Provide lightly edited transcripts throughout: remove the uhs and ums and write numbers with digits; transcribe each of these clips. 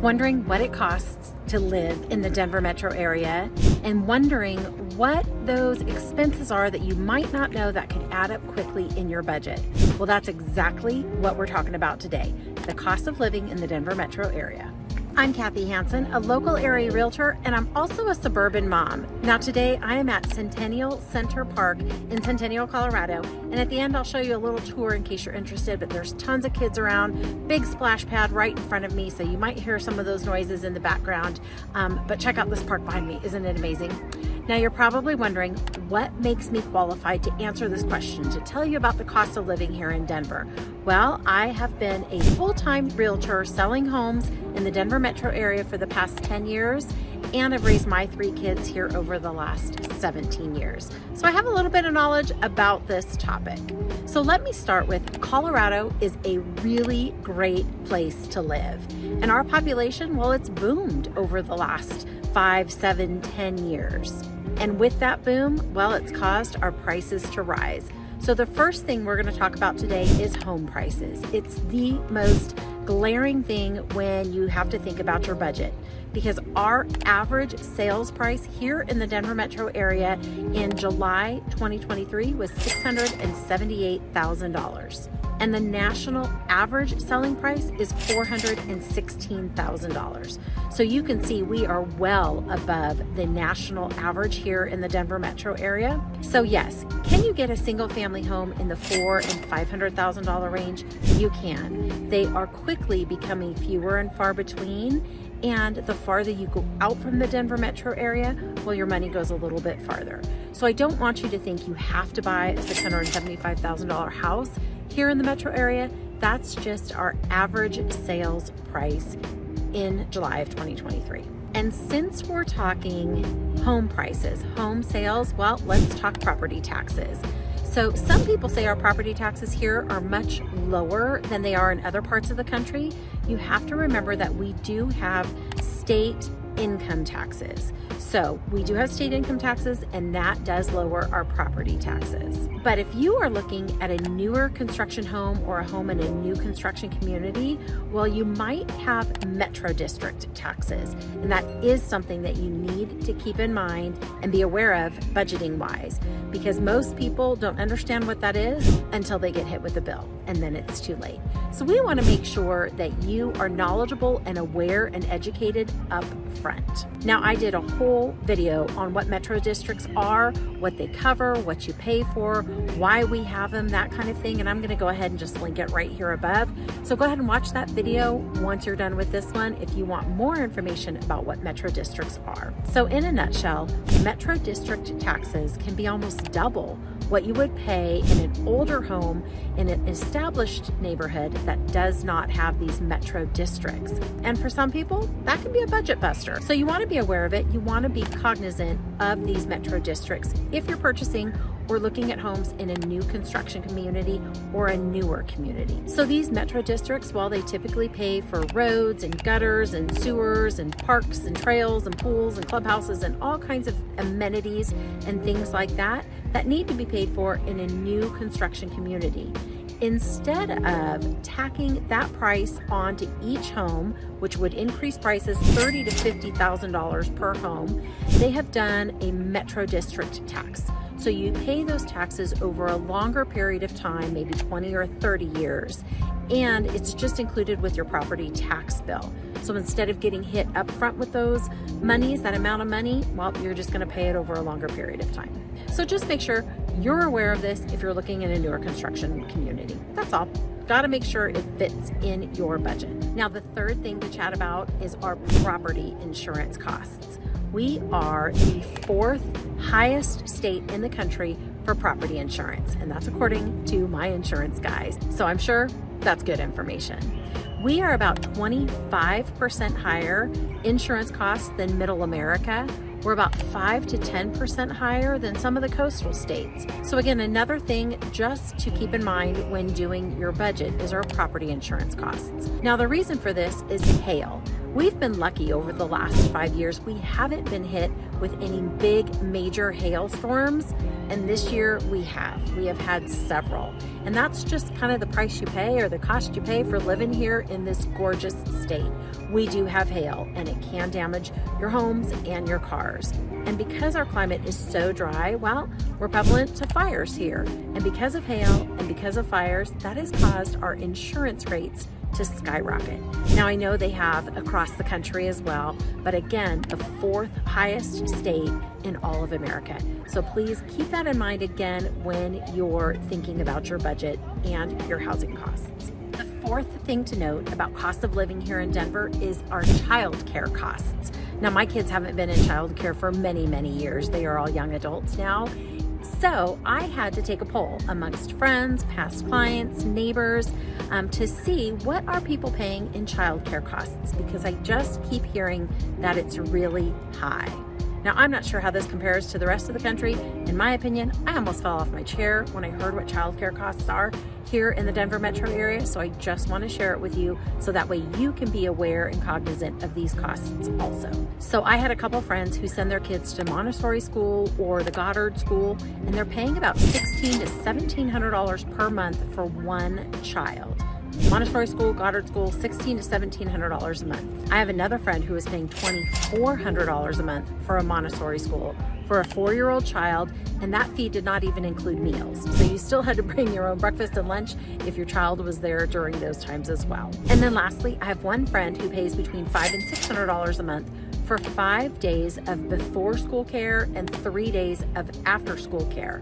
Wondering what it costs to live in the Denver metro area and wondering what those expenses are that you might not know that could add up quickly in your budget. Well, that's exactly what we're talking about today, the cost of living in the Denver metro area. I'm Kathy Hansen, a local area realtor, and I'm also a suburban mom. Now today I am at Centennial Center Park in Centennial, Colorado, and at the end I'll show you a little tour in case you're interested, but there's tons of kids around, big splash pad right in front of me, so you might hear some of those noises in the background, but check out this park behind me. Isn't it amazing? Now you're probably wondering, what makes me qualified to answer this question, to tell you about the cost of living here in Denver? Well, I have been a full-time realtor selling homes in the Denver metro area for the past 10 years, and I've raised my 3 kids here over the last 17 years. So I have a little bit of knowledge about this topic. So let me start with, Colorado is a really great place to live. And our population, well, it's boomed over the last 5, 7, 10 years. And with that boom, well, it's caused our prices to rise. So the first thing we're going to talk about today is home prices. It's the most glaring thing when you have to think about your budget, because our average sales price here in the Denver metro area in July 2023 was $678,000. And the national average selling price is $416,000. So you can see we are well above the national average here in the Denver metro area. So yes, can you get a single family home in the $400,000 and $500,000 range? You can. They are quickly becoming fewer and far between. And the farther you go out from the Denver metro area, well, your money goes a little bit farther. So I don't want you to think you have to buy a $675,000 house here in the metro area. That's just our average sales price in July of 2023. And since we're talking home prices, home sales, well, let's talk property taxes. So some people say our property taxes here are much lower than they are in other parts of the country. You have to remember that we do have state income taxes. So we do have state income taxes, and that does lower our property taxes. But if you are looking at a newer construction home or a home in a new construction community, well, you might have metro district taxes. And that is something that you need to keep in mind and be aware of budgeting wise, because most people don't understand what that is until they get hit with a bill, and then it's too late. So we want to make sure that you are knowledgeable and aware and educated up front. Now, I did a whole video on what metro districts are, what they cover, what you pay for, why we have them, that kind of thing. And I'm going to go ahead and just link it right here above. So go ahead and watch that video once you're done with this one if you want more information about what metro districts are. So in a nutshell, metro district taxes can be almost double what you would pay in an older home in an established neighborhood that does not have these metro districts. And for some people, that can be a budget buster. So you want to be aware of it. You want to be cognizant of these metro districts if you're purchasing or looking at homes in a new construction community or a newer community. So these metro districts, while they typically pay for roads and gutters and sewers and parks and trails and pools and clubhouses and all kinds of amenities and things like that, that need to be paid for in a new construction community. Instead of tacking that price onto each home, which would increase prices $30,000 to $50,000 per home, they have done a metro district tax. So you pay those taxes over a longer period of time, maybe 20 or 30 years, and it's just included with your property tax bill. So instead of getting hit up front with those monies, that amount of money, well, you're just going to pay it over a longer period of time. So just make sure you're aware of this if you're looking in a newer construction community. That's all. Got to make sure it fits in your budget. Now, the third thing to chat about is our property insurance costs. We are the 4th highest state in the country for property insurance, and that's according to my insurance guys. So I'm sure that's good information. We are about 25% higher insurance costs than Middle America. We're about 5 to 10% higher than some of the coastal states. So again, another thing just to keep in mind when doing your budget is our property insurance costs. Now, the reason for this is hail. We've been lucky over the last 5 years. We haven't been hit with any big major hailstorms, and this year we have. We have had several, and that's just kind of the price you pay or the cost you pay for living here in this gorgeous state. We do have hail, and it can damage your homes and your cars. And because our climate is so dry, well, we're prevalent to fires here. And because of hail and because of fires, that has caused our insurance rates to skyrocket. Now, I know they have across the country as well, but again, the 4th highest state in all of America. So please keep that in mind again when you're thinking about your budget and your housing costs. The 4th thing to note about cost of living here in Denver is our childcare costs. Now, my kids haven't been in childcare for many, many years. They are all young adults now. So I had to take a poll amongst friends, past clients, neighbors, to see what are people paying in childcare costs, because I just keep hearing that it's really high. Now, I'm not sure how this compares to the rest of the country. In my opinion, I almost fell off my chair when I heard what childcare costs are here in the Denver metro area, so I just want to share it with you so that way you can be aware and cognizant of these costs also. So I had a couple friends who send their kids to Montessori school or the Goddard school, and they're paying about $1,600 to $1,700 per month for one child. Montessori school, Goddard school, $1,600 to $1,700 a month. I have another friend who is paying $2,400 a month for a Montessori school for a 4-year-old child, and that fee did not even include meals. So you still had to bring your own breakfast and lunch if your child was there during those times as well. And then lastly, I have one friend who pays between $500 and $600 a month for 5 days of before school care and 3 days of after school care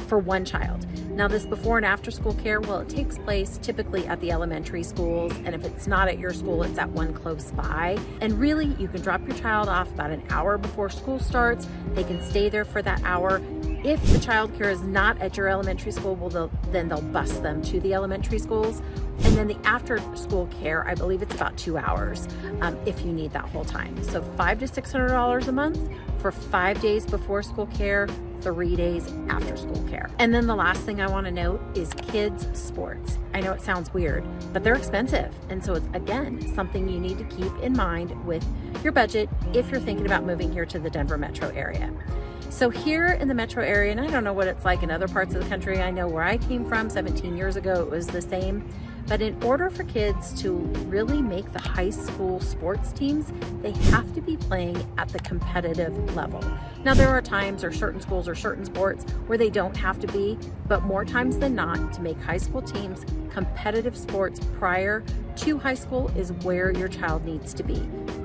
for one child. Now, this before and after school care, well, it takes place typically at the elementary schools, and if it's not at your school, it's at one close by. And really, you can drop your child off about an hour before school starts. They can stay there for that hour. If the child care is not at your elementary school, well, then they'll bus them to the elementary schools. And then the after school care, I believe it's about 2 hours if you need that whole time. So $500 to $600 a month for 5 days before school care, 3 days after school care. And then the last thing I want to note is kids sports. I know it sounds weird, but they're expensive. And so it's, again, something you need to keep in mind with your budget if you're thinking about moving here to the Denver metro area. So here in the metro area, and I don't know what it's like in other parts of the country, I know where I came from 17 years ago, it was the same. But in order for kids to really make the high school sports teams, they have to be playing at the competitive level. Now, there are times or certain schools or certain sports where they don't have to be, but more times than not, to make high school teams, competitive sports prior to high school is where your child needs to be.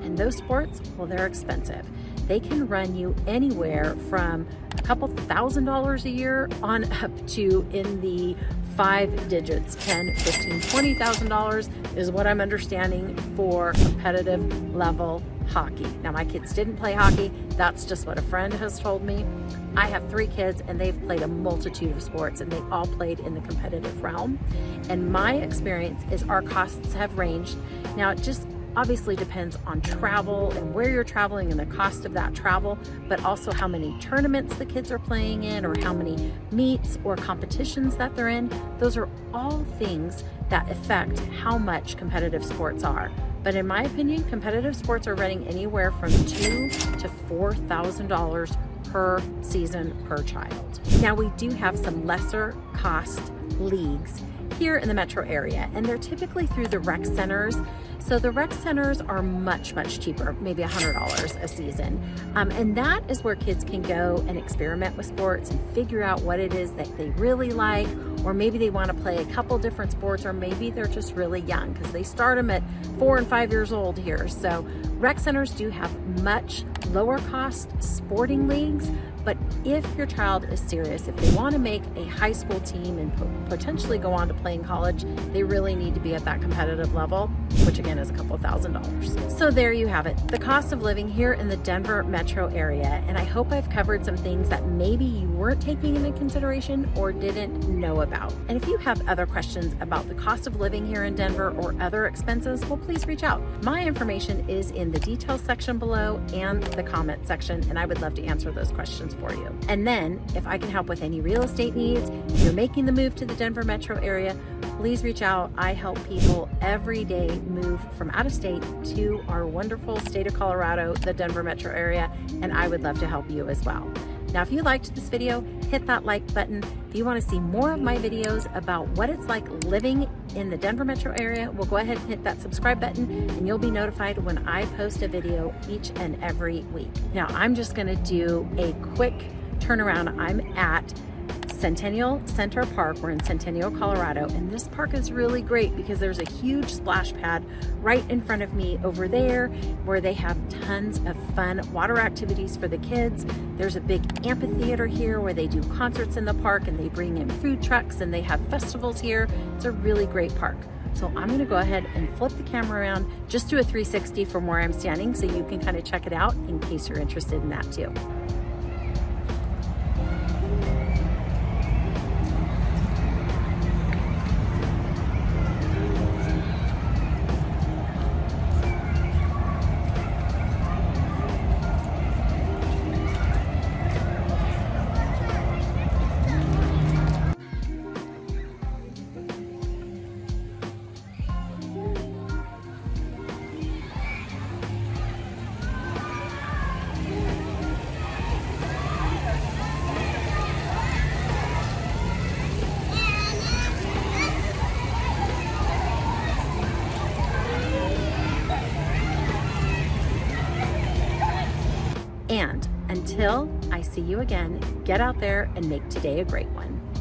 And those sports, well, they're expensive. They can run you anywhere from a couple $1,000s a year on up to in the 5 digits, $10,000, $15,000, $20,000 is what I'm understanding for competitive level hockey. Now, my kids didn't play hockey. That's just what a friend has told me. I have 3 kids and they've played a multitude of sports and they all played in the competitive realm. And my experience is our costs have ranged. Now, it just obviously depends on travel and where you're traveling and the cost of that travel, but also how many tournaments the kids are playing in or how many meets or competitions that they're in. Those are all things that affect how much competitive sports are. But in my opinion, competitive sports are running anywhere from $2,000 to $4,000 per season per child. Now, we do have some lesser cost leagues here in the metro area, and they're typically through the rec centers. So the rec centers are much, much cheaper, maybe $100 a season. And that is where kids can go and experiment with sports and figure out what it is that they really like, or maybe they want to play a couple different sports, or maybe they're just really young because they start them at 4 and 5 years old here. So rec centers do have much lower cost sporting leagues, but if your child is serious, if they want to make a high school team and potentially go on to play in college, they really need to be at that competitive level, which again is a couple $1,000s. So there you have it, the cost of living here in the Denver metro area. And I hope I've covered some things that maybe you weren't taking into consideration or didn't know about. And if you have other questions about the cost of living here in Denver or other expenses, well, please reach out. My information is in the details section below and the comment section, and I would love to answer those questions options for you. And then if I can help with any real estate needs, if you're making the move to the Denver metro area, please reach out. I help people every day move from out of state to our wonderful state of Colorado, the Denver metro area, and I would love to help you as well. Now, if you liked this video, hit that like button. If you want to see more of my videos about what it's like living in the Denver metro area, well, go ahead and hit that subscribe button and you'll be notified when I post a video each and every week. Now, I'm just going to do a quick turnaround. I'm at Centennial Center Park. We're in Centennial, Colorado, and this park is really great because there's a huge splash pad right in front of me over there where they have tons of fun water activities for the kids. There's a big amphitheater here where they do concerts in the park and they bring in food trucks and they have festivals here. It's a really great park. So I'm gonna go ahead and flip the camera around, just do a 360 from where I'm standing so you can kind of check it out in case you're interested in that too. And until I see you again, get out there and make today a great one.